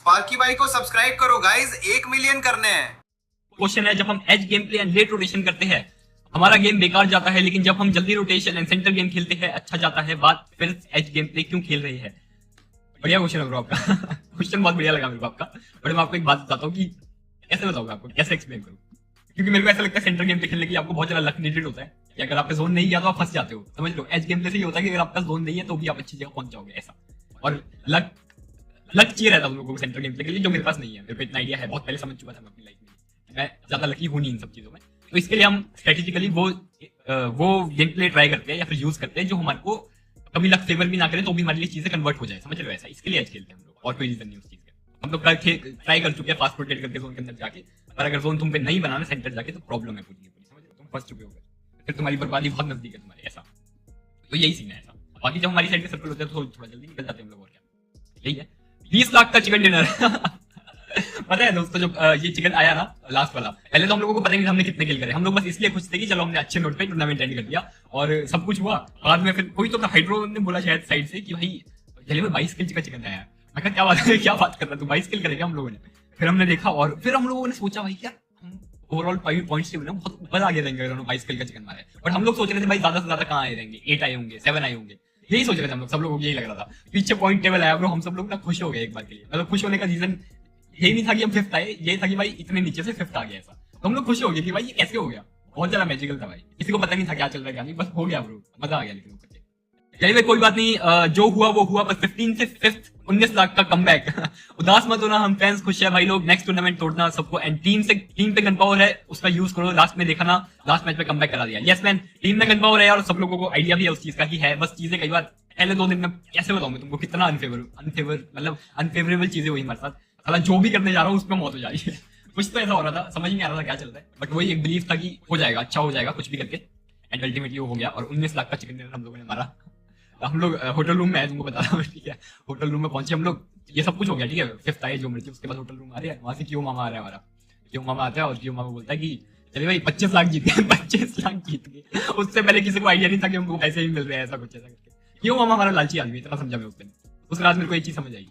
Sparky भाई को subscribe करो गाइस, 1 मिलियन करने हैं। क्वेश्चन है, जब हम as game play and late rotation करते हैं हमारा गेम बेकार जाता है, लेकिन जब हम जल्दी रोटेशन एंड सेंटर गेम खेलते हैं अच्छा जाता है। बात फिर एज गेम प्ले क्यों खेल रही है? बढ़िया क्वेश्चन है ब्रो आपका। क्वेश्चन बहुत बढ़िया लगा मेरे को आपका। बट मैं आपको एक बात बताता हूँ कि कैसे बताऊंगा आपको, कैसे एक्सप्लेन करूँ, क्योंकि मेरे को ऐसा लगता है सेंटर गेम पे खेलने के लिए आपको बहुत ज्यादा लक नीडेड होता है कि अगर आपका जोन नहीं गया तो आप फंस जाते हो, समझ लो। एज गेम प्ले से ये होता है कि अगर आपका जोन नहीं है तो भी आप अच्छी जगह पहुंच जाओगे ऐसा। और लक लक चाहिए रहता है उन लोगों को सेंटर गेम प्ले के लिए, जो मेरे पास नहीं है। मेरे को इतना आइडिया है, बहुत पहले समझ चुका था मैं अपनी लाइफ में, मैं ज्यादा लकी हूं नहीं इन सब चीजों में। तो इसके लिए हम स्ट्रेटेजिकली वो गेम प्ले ट्राई करते हैं या फिर यूज करते हैं जो हमारे को कभी लक फेवर भी ना करे तो भी हमारे लिए चीजें कन्वर्ट हो जाए, समझ रहे हो ऐसा। इसके लिए आज खेलते हैं हम लोग, और कोई रीजन नहीं उस चीज का। हम लोग ट्राई कर चुके हैं फास्ट रोटेट करके जोन के अंदर जाके, पर अगर जोन तुम पे नहीं बनाना सेंटर जाके तो प्रॉब्लम है पूरी की पूरी, समझ रहे हो। तुम फंस चुके हो, फिर तुम्हारी बर्बादी बहुत नजदीक है तुम्हारे, ऐसा। तो यही सीन है ऐसा। बाकी जब हमारी साइड के सर्कल होते हैं तो थोड़ा जल्दी निकल जाते हैं हम लोग, और क्या। यही है 20 लाख का चिकन डिनर। पता है दोस्तों, जब ये चिकन आया ना लास्ट वाला, पहले तो हम लोगों को पता नहीं था हमने कितने किल करे। हम लोग बस इसलिए खुश थे कि चलो हमने अच्छे नोट पे टूर्नामेंट एंड कर दिया और सब कुछ हुआ। बाद में फिर कोई तो हाइड्रो ने बोला शायद साइड से कि भाई जल्दी में 22 किल का चिकन आया। मैं कहा क्या बात है, क्या बात कर रहा तू, 22 किल करेगा हम लोगों ने। फिर हमने देखा और फिर हम लोगों ने सोचा भाई यार हम ओवरऑल 5 पॉइंट्स से बहुत ऊपर आगे रहेंगे अगर 22 किल का चिकन मारे। बट हम लोग सोच रहे थे भाई ज्यादा से ज्यादा कहाँ आए रहेंगे, 8 आए होंगे, 7 आए होंगे, यही सोच रहे थे हम लोग। सब लोगों को यही लग रहा था। पीछे पॉइंट टेबल आया ब्रो, हम सब लोग ना खुश हो गए एक बार के लिए। मतलब खुश होने का रीजन यही नहीं था कि हम 5th आए, ये था कि भाई इतने नीचे से 5th आ गया ऐसा। तो हम लोग खुश हो गए कि भाई ये कैसे हो गया, बहुत ज्यादा मैजिकल था भाई। किसी को पता नहीं था क्या चल रहा है क्या नहीं, बस हो गया ब्रो, मजा आ गया। लेकिन चलिए भाई कोई बात नहीं, जो हुआ वो हुआ। बस 15 से 5th 19 लाख का कमबैक। उदास मत होना, हम फैंस खुश है भाई लोग। नेक्स्ट टूर्नामेंट तोड़ना सबको, एंड टीम पे गन पावर है उसका यूज करो। लास्ट में देखा ना, लास्ट मैच में कमबैक करा दिया। यस मैन, टीम में गन पावर है और सब लोगों को आइडिया भी है उस चीज का ही है। बस चीजें कई बार पहले 2 दिन में कैसे बताऊं मैं तुमको कितना अनफेवरेबल चीजें हुई हमारे साथ। साला जो भी करने जा रहा हूँ उसमें मौत हो जा रही है। कुछ तो ऐसा हो रहा था, समझ नहीं आ रहा था क्या चल रहा है। बट वही एक बिलीफ था कि हो जाएगा, अच्छा हो जाएगा कुछ भी करके। एंड अल्टीमेटली वो हो गया और 19 लाख का चिकन डिनर हम लोगों ने मारा। हम लोग होटल रूम में है, तुमको बता रहा हूँ, ठीक है। होटल रूम में पहुंचे हम लोग, ये सब कुछ हो गया, ठीक है। 5th आए जो मर्जी, उसके बाद होटल रूम आ रहे हैं। वहां से क्यों मामा आ रहा है हमारा, क्यों मामा आता है और क्यों मामा बोलता है कि चलिए भाई 25 लाख जीत गए। 25 लाख जीत गए। उससे पहले किसी को आइडिया नहीं था कि हमको पैसे भी मिल रहे हैं, ऐसा कुछ ऐसा करके। क्यों मामा हमारा लालची आदमी, इतना समझा मैं उस दिन। उस रात मेरे को एक चीज समझ आई।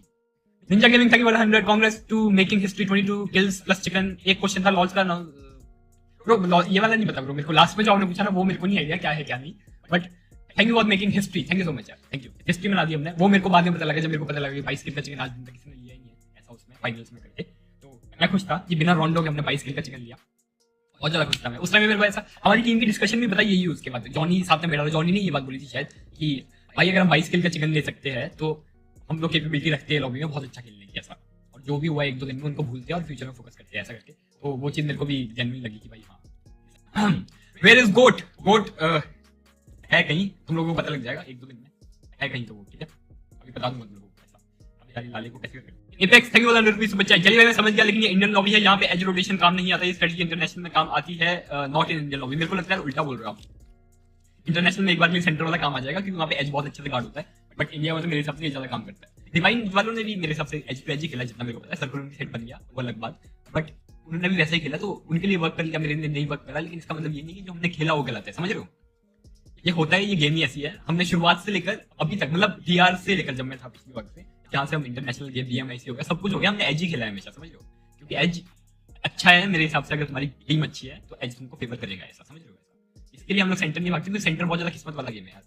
निंजा गेमिंग था कि 100 congrats to making history 22 kills plus chicken. एक क्वेश्चन था लॉल्स का ना ब्रो, ये वाला नहीं पता ब्रो मेरे को। लास्ट में जो आपने पूछा ना वो मेरे को नहीं आइडिया क्या है क्या नहीं। But thank you for making history, thank you so much यार, थैंक यू। हिस्ट्री बना दी हमने, वो मेरे को बाद में पता लगा जब मेरे को पता लगा कि 22 किल का चिकन आज दिन तक किसी ने लिया ही नहीं है ऐसा उसमें फाइनल्स में करके। तो मैं खुश था कि बिना राउंड के हमने 22 किल का चिकन लिया। बहुत ज्यादा खुश था मैं उस टाइम। मेरे को ऐसा हमारी टीम की डिस्कशन भी बताई यही उसके बाद जॉनी साथ में बैठा था। जॉनी ने ये बात बोली थी शायद कि भाई अगर हम 22 किल का चिकन ले सकते हैं तो हम लोग कैपेबिलिटी रखते हैं लॉबी में बहुत अच्छा खेलने की, ऐसा। और जो भी हुआ 1-2 दिन में उनको भूलते हैं और फ्यूचर में फोकस करते हैं ऐसा करके। तो वो चीज मेरे को भी जेन्युइन लगी कि भाई हाँ। वेयर इज गोट, गोट है कहीं, तुम लोगों को पता लग जाएगा 1-2 दिन में है कहीं तो वो, ठीक है। अभी बता दूंगा तुम लोगों को ऐसा। अभी खाली लाले को कैसे करते एपेक्स थैंक यू वाला रुपीस बच्चा। चलिए मैं समझ गया, लेकिन ये इंडियन लॉबी है, यहाँ पे एज रोटेशन काम नहीं आता। ये स्ट्रेटजी इंटरनेशनल में काम आती है, नॉट इन इंडियन लॉबी। मेरे को लगता है उल्टा बोल रहा हूँ। इंटरनेशनल में एक बार के लिए सेंटर वाला काम आ जाएगा क्योंकि वहाँ पे एज बहुत अच्छे से गार्ड होता है। बट इंडिया में तो मेरे हिसाब से ये ज्यादा काम करता है। डिवाइन वालों ने भी मेरे हिसाब से एज टू एज ही खेला जितना मेरे को पता है। सर्कुलर सेट बन गया वो अलग बात, बट उन्होंने भी वैसे ही खेला तो उनके लिए वर्क कर लिया, मेरे लिए नहीं वर्क करा। लेकिन इसका मतलब ये नहीं कि जो हमने खेला वो गलत है, समझ रहे हो। ये होता है, ये गेम ही ऐसी है। हमने शुरुआत से लेकर अभी तक, मतलब डीआर से लेकर जब मैं था पिछली वक्त से, जहाँ से हम इंटरनेशनल गेम बीएमआईसी हो गया, सब कुछ हो गया, हमने एज ही खेला है हमेशा, समझ लो। क्योंकि एज अच्छा है मेरे हिसाब से। अगर तुम्हारी टीम अच्छी है तो एज तुमको फेवर करेगा, ऐसा समझ लो। ऐसा इसके लिए हम लोग सेंटर नहीं भागते, क्योंकि सेंटर बहुत ज्यादा किस्मत वाला गेम है यार,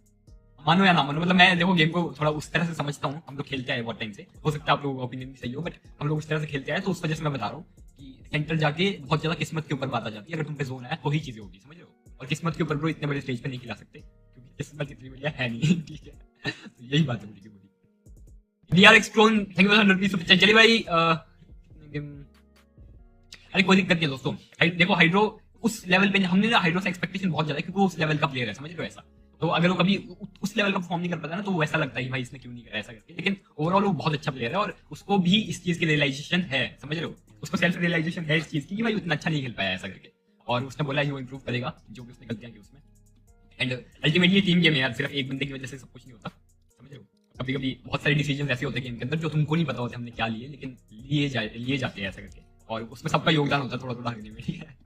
मानो या ना मानो। मतलब मैं देखो गेम को थोड़ा उस तरह से समझता हूँ, हम लोग खेलते आए बहुत टाइम से। हो सकता है आप लोगों का ओपिनियन भी सही हो, बट हम लोग उस तरह से खेलते आए तो उस वजह से मैं बता रहा हूँ कि सेंटर जाके बहुत ज्यादा किस्मत के ऊपर बात आ जाती है। अगर तुम पे जोन है तो ही चीजें होगी, समझ लो। और किस्मत के ऊपर ब्रो इतने बड़े स्टेज पे नहीं खिला सकते क्योंकि किस्मत इतनी बढ़िया है नहीं, ठीक है। तो यही बात है पूरी की पूरी। DR Extron thank you 100 rupees. चलिए भाई अरे कोई दिक्कत नहीं है दोस्तों। देखो हाइड्रो उस लेवल पे हमने ना, हाइड्रो से एक्सपेक्टेशन बहुत ज्यादा है क्योंकि वो उस लेवल का प्लेयर है, समझ लो ऐसा। तो अगर वो कभी उस लेवल का परफॉर्म नहीं कर पाता ना तो वो ऐसा लगता है कि भाई इसने क्यों नहीं करा ऐसा करके। लेकिन ओवरऑल वो बहुत अच्छा प्लेयर है और उसको भी इस चीज की रियलाइजेशन है, समझ रहे हो। उसको सेल्फ रियलाइजेशन है इस चीज की कि भाई उतना अच्छा नहीं खेल पाया ऐसा करके। और उसने बोला वो इंप्रूव करेगा जो भी उसने गलतियां की उसमें। एंड अल्टीमेटली टीम गेम है यार, सिर्फ एक बंदे की वजह से सब कुछ नहीं होता, समझ रहे हो। कभी कभी बहुत सारे डिसीजन ऐसे होते हैं गेम के अंदर जो तुमको नहीं पता होते हमने क्या लिए, लेकिन लिए जाते हैं ऐसा करके। और उसमें सबका योगदान होता है थोड़ा थोड़ा हरने में, ठीक है।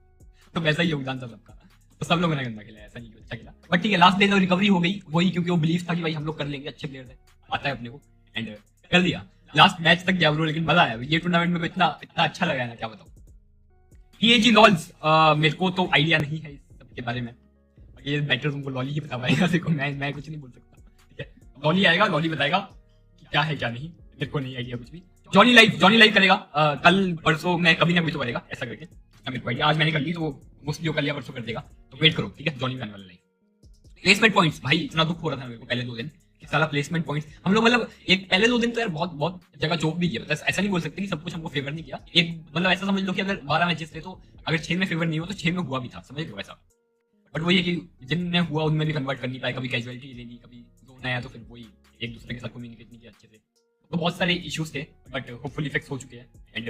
तो वैसा ही योगदान था सबका। तो सब लोगों ने गंदा खेला, ऐसा नहीं अच्छा खेला। बट ठीक है, लास्ट डे तो रिकवरी हो गई वही, क्योंकि वो बिलीव था कि भाई हम लोग कर लेंगे, अच्छे प्लेयर थे, आता है अपने को, एंड कर दिया। लास्ट मैच तक गया ब्रो, लेकिन मजा आया ये टूर्नामेंट में, इतना इतना अच्छा लगा है ना, क्या बताऊं। PAG लॉल्स, मेरे को तो आइडिया नहीं है इस सब के बारे में, ये बेटर तुमको लॉली ही बता पाएगा। देखो मैं कुछ नहीं बोल सकता, ठीक है। लॉली आएगा, लॉली बताएगा कि क्या है क्या नहीं, मेरे को नहीं आइडिया कुछ भी। जॉनी लाइव करेगा कल परसों में, कभी ना कभी तो करेगा ऐसा करके, मेरे को आइडिया। आज मैंने कर ली तो मोस्टली कल या परसों कर देगा, तो वेट करो, ठीक है। जॉनी आने वाला लाइव। प्लेसमेंट पॉइंट्स, भाई इतना दुख हो रहा था मेरे को पहले 2 दिन कि साला प्लेसमेंट पॉइंट्स हम लोग, मतलब एक पहले 2 दिन तो यार बहुत जगह चोक भी किया, मतलब ऐसा नहीं बोल सकते कि सब कुछ हमको फेवर नहीं किया। एक मतलब ऐसा समझ लो कि अगर 12 मैचेस थे तो अगर 6 में फेवर नहीं हो तो 6 में हुआ भी था, समझ लो ऐसा। बट वही है कि जिनने हुआ उनमें भी कन्वर्ट कर नहीं पाए, कभी कैजुअलिटी ले ली, कभी जोन आया तो फिर वही एक दूसरे के साथ कम्युनिकेट नहीं किया अच्छे से, तो बहुत सारे इश्यूज थे, बट होपफुली फिक्स हो चुके हैं। एंड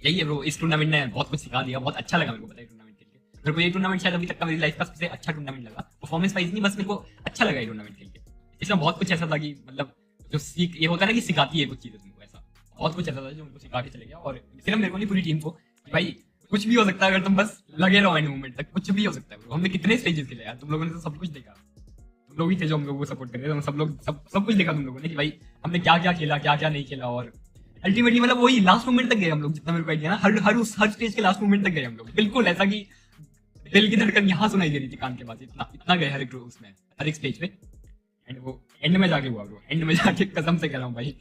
यही है ब्रो, इस टूर्नामेंट ने बहुत कुछ सिखा दिया, बहुत अच्छा लगा मेरे को, पता है टूर्नामेंट खेल के। मेरे को ये टूर्नामेंट शायद अभी तक का मेरी लाइफ का सबसे अच्छा टूर्नामेंट लगा, परफॉर्मेंस वाइज नहीं, बस मेरे को अच्छा लगा ये टूर्नामेंट खेल के। इसमें बहुत कुछ ऐसा था कि मतलब जो सीख ये होता है ना कि सिखाती है कुछ चीजें तुमको, ऐसा बहुत कुछ ऐसा था जो उनको सिखा के चले गया। और सिर्फ मेरे को नहीं, पूरी टीम को, भाई कुछ भी हो सकता है अगर तुम बस लगे रहो एंड मोमेंट तक, कुछ भी हो सकता है। हमने कितने स्टेजेस खेले यार, तुम लोगों ने तो सब कुछ देखा, तुम लोग ही थे जो हम लोगों को सपोर्ट कर रहे थे, सब लोग सब कुछ देखा तुम लोगों ने कि भाई हमने क्या क्या खेला, क्या क्या नहीं खेला। और अल्टीमेटली मतलब वही लास्ट मोमेंट तक गए हम लोग, जितना मेरे को आइडिया ना, हर स्टेज के लास्ट मोमेंट तक गए हम लोग, बिल्कुल ऐसा कि दिल की धड़कन यहाँ सुनाई दे रही थी कान के पास, इतना गए हर एक उसमें, हर एक स्टेज पे। एंड वो एंड में जाके हुआ ब्रो, एंड में जाके कसम से कह रहा हूँ भाई,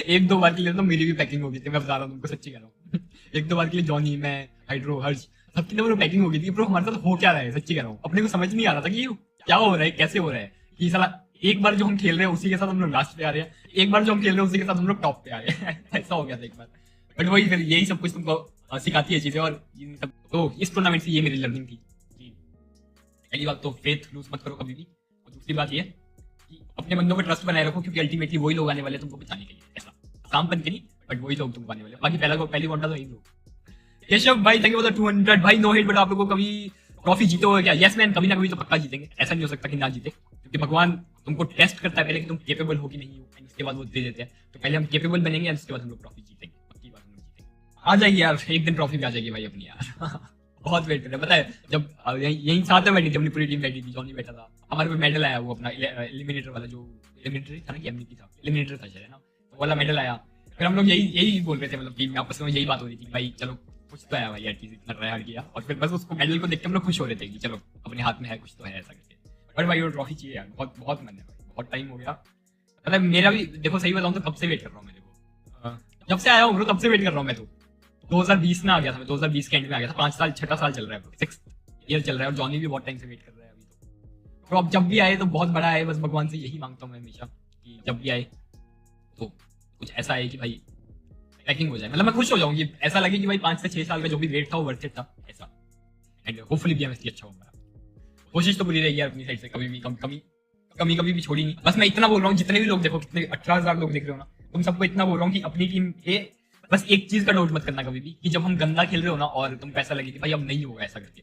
1-2 बार के लिए तो मेरी भी पैकिंग हो गई थी, मैं बता रहा हूँ तुमको, सच्ची कह रहा हूँ। 1-2 बार के लिए जॉनी, मैं, हाइड्रो, हर्ष, सबकी तो पैकिंग हो गई थी ब्रो। हमारे साथ हो क्या रहा है, सच्ची कह रहा हूँ, अपने को समझ नहीं आ रहा था कि क्या हो रहा है, कैसे हो रहा है, कि साला एक बार जो हम खेल रहे हैं उसी के साथ हम लोग लास्ट पे आ रहे हैं, एक बार जो हम खेल रहे हैं उसी के साथ हम लोग टॉप पे आ रहे हैं। ऐसा हो गया था एक बार। बट वही फिर यही सब कुछ तुमको सिखाती है चीजें, और तो इस टूर्नामेंट से ये मेरी लर्निंग थी कि पहली बात तो फेथ लूज मत करो कभी भी, और दूसरी बात ये कि अपने बंदों पर ट्रस्ट बनाए रखो, क्योंकि अल्टीमेटली वही लोग आने वाले तुमको बचाने के लिए, ऐसा काम बन के नहीं, बट वही लोग तुमको आने वाले। बाकी पहली वोटा तो यही लोग। केशव भाई थैंक यू फॉर द 200 भाई, नो हेट, बट आप लोगों को कभी ट्रॉफी जीते हो क्या? यस मैन, कभी ना कभी तो पक्का जीतेंगे, ऐसा नहीं हो सकता कि ना जीते, क्योंकि भगवान तुमको टेस्ट करता है पहले कि तुम केपेबल हो कि नहीं हो, उसके बाद वो दे देते हैं। तो पहले हम केपेबल बनेंगे, उसके बाद हम लोग ट्रॉफी जीतेंगे, पक्की बात, हम लोग जीतेंगे। आ जाएगी यार, एक दिन ट्रॉफी भी आ जाएगी भाई अपनी यार। बहुत वेट कर रहे हैं, पता है जब यहीं साथ में बैठी थी, अपनी पूरी टीम बैठी थी, जॉनी बैठा था, हमारे पे मेडल आया वो अपना एलिमिनेटर वाला, जो एलिमिनेटर था ना कि एमवीपी था, एलिमिनेटर था शायद ना, तो वाला मेडल आया। फिर हम लोग यही बोल रहे थे, मतलब टीम में आपस में यही बात हो रही थी, भाई चलो कुछ तो आया भाई यार, चीज इतना ट्राई हार्ड किया, और फिर बस उसको मेडल को देख के हम लोग खुश हो रहे थे कि चलो अपने हाथ में है, कुछ तो है ऐसा करके। बट भाई वो ट्रॉफी चाहिए यार, बहुत बहुत मन है भाई, बहुत टाइम हो गया, मतलब मेरा भी देखो सही बताऊं तो कब से वेट कर रहा हूँ मैं, देखो जब से आया हूँ तब से वेट कर रहा हूँ मैं। तो 2020 में आ गया था मैं, 2020 के एंड में आ गया था, 5 साल 6 साल चल रहा है, 6 ईयर चल रहा है, और जॉनी भी बहुत टाइम से वेट कर रहा है अभी। तो अब जब भी आए तो बहुत बड़ा आए, बस भगवान से यही मांगता हूँ मैं हमेशा कि जब भी आए तो कुछ ऐसा आए कि भाई पैकिंग हो जाए, मतलब मैं खुश हो जाऊँ कि ऐसा लगे कि भाई 5 से 6 साल का जो भी वेट था वो वर्थ इट था, ऐसा। एंड होपफुली भी अच्छा होगा, कोशिश तो पूरी रहेगी यार अपनी साइड से, कभी भी कभी भी छोड़ी नहीं। बस मैं इतना बोल रहा हूँ, जितने भी लोग देखो, कितने 18,000 लोग देख रहे हो ना, तुम सबको इतना बोल रहा हूँ कि अपनी टीम के बस एक चीज का डाउट मत करना कभी भी, कि जब हम गंदा खेल रहे हो ना और तुमको ऐसा लगे कि भाई अब नहीं होगा ऐसा करके,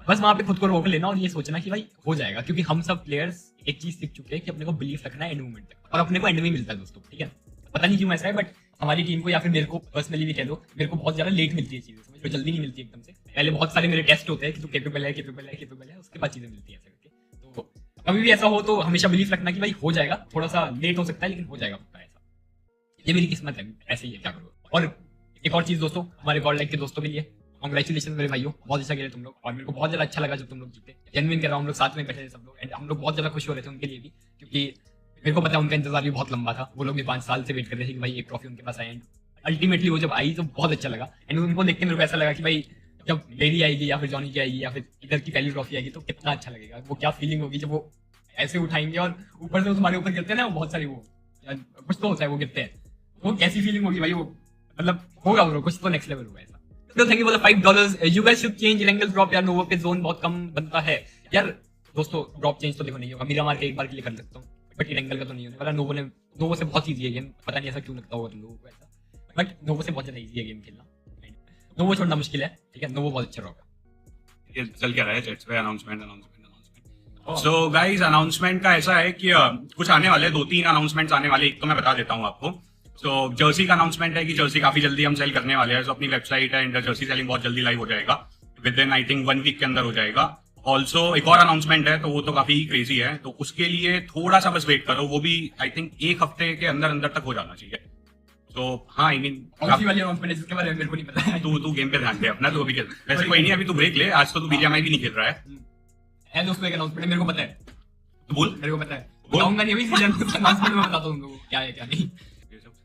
बस वहां पे खुद को रोक लेना और ये सोचना कि भाई हो जाएगा, क्योंकि हम सब प्लेयर्स एक चीज सीख चुके हैं कि अपने को बिलीफ रखना है एंड मोमेंट तक, और अपने को एंड में मिलता है दोस्तों, ठीक है। पता नहीं क्यों ऐसा है, बट हमारी टीम को या फिर मेरे को पर्सनली भी कह दो, मेरे को बहुत ज्यादा लेट मिलती है चीजें, समझ लो, जल्दी नहीं मिलती एकदम से। पहले बहुत सारे मेरे टेस्ट होते हैं कि तू केपेबल है, उसके बाद चीजें मिलती है ऐसा करके। तो कभी भी ऐसा हो तो हमेशा बिलीफ रखना कि भाई हो जाएगा, थोड़ा सा लेट हो सकता है लेकिन हो जाएगा पक्का, ऐसा ये मेरी किस्मत है, ऐसे ही है, क्या करो। और एक और चीज दोस्तों, हमारे गॉड लाइक के दोस्तों के लिए कांग्रेचुलेशन मेरे भाइयों, बहुत अच्छा खेले तुम लोग, और मेरे को बहुत ज्यादा अच्छा लगा जब तुम लोग जीते, जेन्युइन कर रहा हूँ, हम लोग साथ में बैठे थे सब लोग, एंड हम लोग बहुत ज्यादा खुश हो रहे थे उनके लिए भी, क्योंकि मेरे को पता है उनका इंतजार भी बहुत लंबा था, वो लोग भी 5 साल से वेट कर रहे थे कि भाई एक ट्रॉफी उनके पास आए, एंड अल्टीमेटली वो जब आई तो बहुत अच्छा लगा। एंड उनको देख के मेरे को ऐसा लगा कि भाई जब मेरी आएगी या फिर जॉनी की आएगी या फिर इधर की पहली ट्रॉफी आएगी तो कितना अच्छा लगेगा, वो क्या फीलिंग होगी जब वो ऐसे उठाएंगे और ऊपर से वो तुम्हारे ऊपर गिरते हैं ना, वो बहुत सारी वो कुछ तो होता है वो गिरते हैं, वो कैसी फीलिंग होगी भाई, वो मतलब होगा वो कुछ तो नेक्स्ट लेवल होगा ऐसा। तो thank you for the $5, you guys should change angle drop यार, नोवो पे जोन बहुत कम बनता है यार दोस्तों, ड्रॉप चेंज तो देखो नहीं होगा, मीरा मार के एक बार के लिए कर सकता हूँ, बट एंगल का तो नहीं होने वाला। नोवो से बहुत ईजी है गेम, पता नहीं ऐसा क्यों लगता होगा तुम लोगों को ऐसा, बट नोवो से बहुत ज्यादा ईजी है गेम खेलना, नोवो छोड़ना मुश्किल है, ठीक है, नोवो बहुत अच्छा होगा। ये चल क्या रहा है चैट्स पे, अनाउंसमेंट। सो गाइस अनाउंसमेंट का ऐसा है कि कुछ आने वाले 2-3 अनाउंसमेंट्स आने वाले, एक तो मैं बता देता हूँ आपको। सो जर्सी का अनाउंसमेंट है कि जर्सी काफी जल्दी हम सेल करने वाले हैं, तो अपनी वेबसाइट है एंड जर्सी सेलिंग बहुत जल्दी लाइव हो जाएगा, within I think 1 week के अंदर हो जाएगा। ऑल्सो एक और अनाउंसमेंट है, तो वो तो काफी क्रेजी है, तो उसके लिए थोड़ा सा बस वेट करो, वो भी आई थिंक 1 हफ्ते के अंदर अंदर तक हो जाना चाहिए। तो हाँ आई मीन कौन सी वाली अनाउंसमेंट है जिसके बारे में मेरे को नहीं पता है। तू गेम पे ध्यान दे अपना, तू अभी खेल। वैसे कोई नहीं, अभी तू ब्रेक ले, आज तो तू बीजीएमआई भी नहीं खेल रहा है दोस्तों एक अनाउंसमेंट है, मेरे को पता है, तो बोल। मेरे को पता है, बोल। बताऊंगा नहीं अभी, अनाउंसमेंट में बताता हूँ तुमको क्या है क्या नहीं।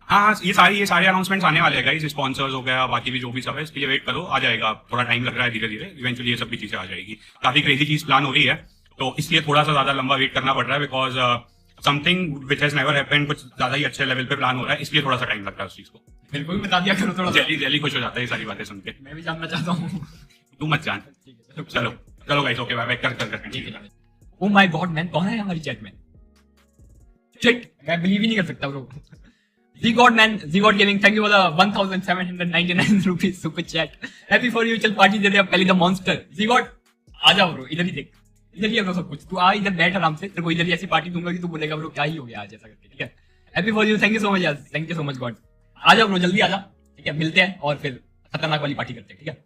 हाँ ये सारे अनाउंसमेंट्स आने वाले हैं गाइस, स्पॉन्सर्स हो गया, बाकी भी जो भी सब है, इसके लिए वेट करो, आ जाएगा, थोड़ा टाइम लग रहा है, धीरे धीरे इवेंचुअली ये सब भी चीजें आ जाएगी। काफी क्रेजी चीज प्लान हो रही है, तो इसलिए थोड़ा सा ज्यादा लंबा वेट करना पड़ रहा है, because something which has never happened, कुछ ज्यादा ही अच्छे लेवल पे प्लान हो रहा है, इसलिए थोड़ा सा टाइम लगता है उस चीज को। मेरे को भी बता दिया करो थोड़ा, जल्दी खुश हो जाता है ये सारी बातें सुन के। मैं भी जानना चाहता हूँ। तू मत जान। चलो गाइस, ओके बाय, कर। ओ माय गॉड मैन, कौन है हमारी चैट में? शिट, मैं बिलीव ही नहीं कर सकता bro. Zgod man, Zgod Gaming, thank you for the 1799 rupees super chat. Happy for you, चल पार्टी दे दे अब पहले द मॉन्स्टर। Zgod आ जा ब्रो, इधर ही देख, इधर ही है सब कुछ, तू आ इधर बैठ आराम से, तेरे को इधर ही ऐसी पार्टी दूंगा कि तू बोलेगा ब्रो क्या ही हो गया आज ऐसा करके, ठीक है। Happy for you, thank you so much यार, thank you so much God. आ जा ब्रो, जल्दी आ जा, ठीक है, मिलते हैं और फिर खतरनाक वाली पार्टी करते हैं, ठीक है,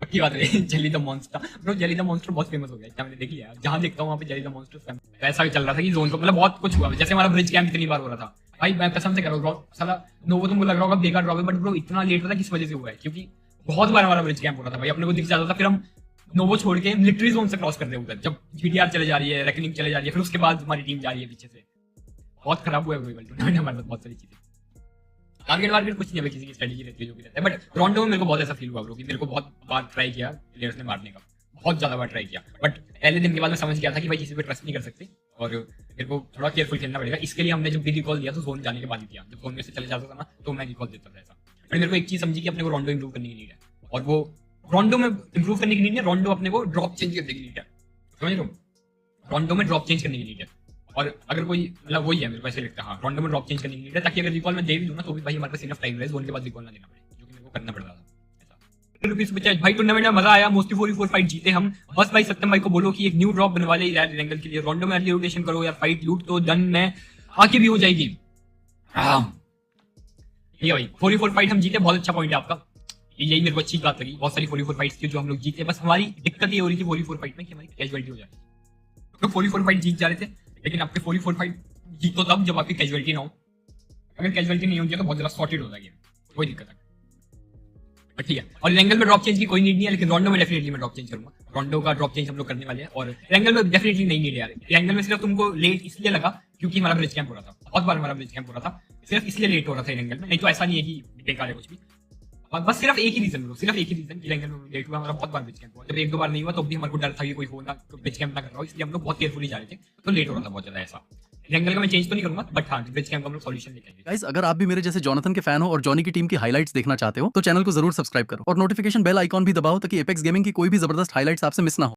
पक्की बात है। Jelly the monster bro, jelly the monster बहुत फेमस हो गया, क्या मैंने देखी है, जहां देखता हूं वहां पे जेली द मॉन्स्टर। ऐसा चल रहा था कि जोन को मतलब बहुत कुछ हुआ, जैसे हमारा ब्रिज कैंप इतनी बार हो रहा था भाई, मैं कसम से कर रहा हूँ साला नोवो तुमको लग रहा होगा बेकार ड्रॉप है, बट ब्रो इतना लेट होता है किस वजह से हुआ है, क्योंकि बहुत बार हमारा ब्रिज कैंप हो रहा था भाई, अपने को दिख जाता था, फिर हम नोवो छोड़ के मिलिट्री जोन से क्रॉस करते हैं उधर, जब जीटीआर चले जा रही है, रेकनिंग चले जा रही है, फिर उसके बाद हमारी टीम जा रही है पीछे से। बहुत खराब हुआ है टूर्नामेंट हमारे साथ, बहुत सारी चीजें। टारगेट वारगेट कुछ नहीं है, किसी की स्ट्रेटजी रहती है जो भी रहता है, बट रोंडो में मेरे को बहुत ऐसा फील हुआ ब्रो कि मेरे को बहुत बार ट्राई किया प्लेयर्स ने मारने का, बहुत ज्यादा बार ट्राई किया, बट पहले दिन के बाद मैं समझ गया था कि भाई किसी पे ट्रस्ट नहीं कर सकते और मेरे को थोड़ा केयरफुल खेलना पड़ेगा। इसके लिए हमने जब भी रिकॉल दिया तो जोन जाने के बाद ही दिया, जब जोन में से चले जाता था ना तो मैं रिकॉल देता था ऐसा। बट मेरे को एक चीज समझी कि अपने को रोंडो इंप्रूव करने की नीड है, और वो रोंडो में इंप्रूव करने की नीड है, रोंडो अपने को ड्रॉप चेंज करने की नीड है, समझ रहे हो, रोंडो में ड्रॉप चेंज करने की नीड है। और अगर कोई मतलब वही है, मेरे को ऐसे लगता है हाँ रोंडो में ड्रॉप चेंज करने की नीड है, ताकि अगर रिकॉल में दे भी दूँ ना तो भी भाई हमारे पास इनफ टाइम रहे जोन के बाद रिकॉल ना देना पड़े, जो कि मेरे को करना पड़ रहा था। भाई टूर्नामेंट में मजा आया, मोस्टली 4v4 फाइट जीते हम। बस भाई सत्यम भाई को बोलो कि एक न्यू ड्रॉप बनवा ले यार एंगल के लिए, रोंडो में अर्ली रोटेशन करो यार, फाइट लूट तो डन में आके भी हो जाएगी। ये भाई 4v4 फाइट हम जीते, बहुत अच्छा पॉइंट है आपका, यही मेरे को अच्छी बात लगी। बहुत सारी 4v4 फाइट्स थी जो हम लोग जीते, बस हमारी दिक्कत ये हो रही थी 4v4 फाइट में कि हमारी कैजुअलिटी हो जाती है। तो 4v4 फाइट जीत जा रहे थे, लेकिन आपके 4v4 फाइट जीतो तब जब आपकी कैजुअलिटी ना हो, अगर कैजुअलिटी नहीं होती है तो बहुत ज्यादा सॉर्टेड होता है गेम, कोई दिक्कत है, ठीक है। और रेंगल में ड्रॉप चेंज की कोई नीड नहीं है, लेकिन रोंडो में डेफिनेटली मैं ड्रॉप चेंज करूंगा, रोंडो का ड्रॉप चेंज हम लोग करने वाले हैं, और रेंगल में डेफिनेटली नहीं नीड है यार। रेंगल में सिर्फ तुमको लेट इसलिए लगा क्योंकि हमारा ब्रिज कैंप हो रहा था, बहुत बार हमारा ब्रिज कैंप हो रहा था, सिर्फ इसलिए लेट हो रहा था रेंगल में, नहीं तो ऐसा नहीं है कि बेकार है कुछ भी। और बस सिर्फ एक ही रीजन, सिर्फ एक ही रीजन कि रेंगल में लेट हुआ, हमारा बहुत बार ब्रिज कैंप हुआ, जब एक दो बार नहीं हुआ तो भी हमारे को डर था कि कोई होगा तो ब्रिज कैंप ना कर रहा हो, इसलिए हम लोग बहुत केयरफुली जा रहे थे, तो लेट हो रहा था बहुत ज्यादा ऐसा। रेंगल का मैं चेंज तो नहीं करूंगा, बट हाँ ब्रिज कैंप का हम लोग सॉल्यूशन लेके आएंगे। गाइस अगर आप भी मेरे जैसे जॉनथन के फैन हो और जॉनी की टीम की हाइलाइट्स देखना चाहते हो तो चैनल को जरूर सब्सक्राइब करो और नोटिफिकेशन बेल आइकॉन भी दबाओ ताकि एपेक्स गेमिंग की कोई भी जबरदस्त हाइलाइट्स आपसे मिस ना हो।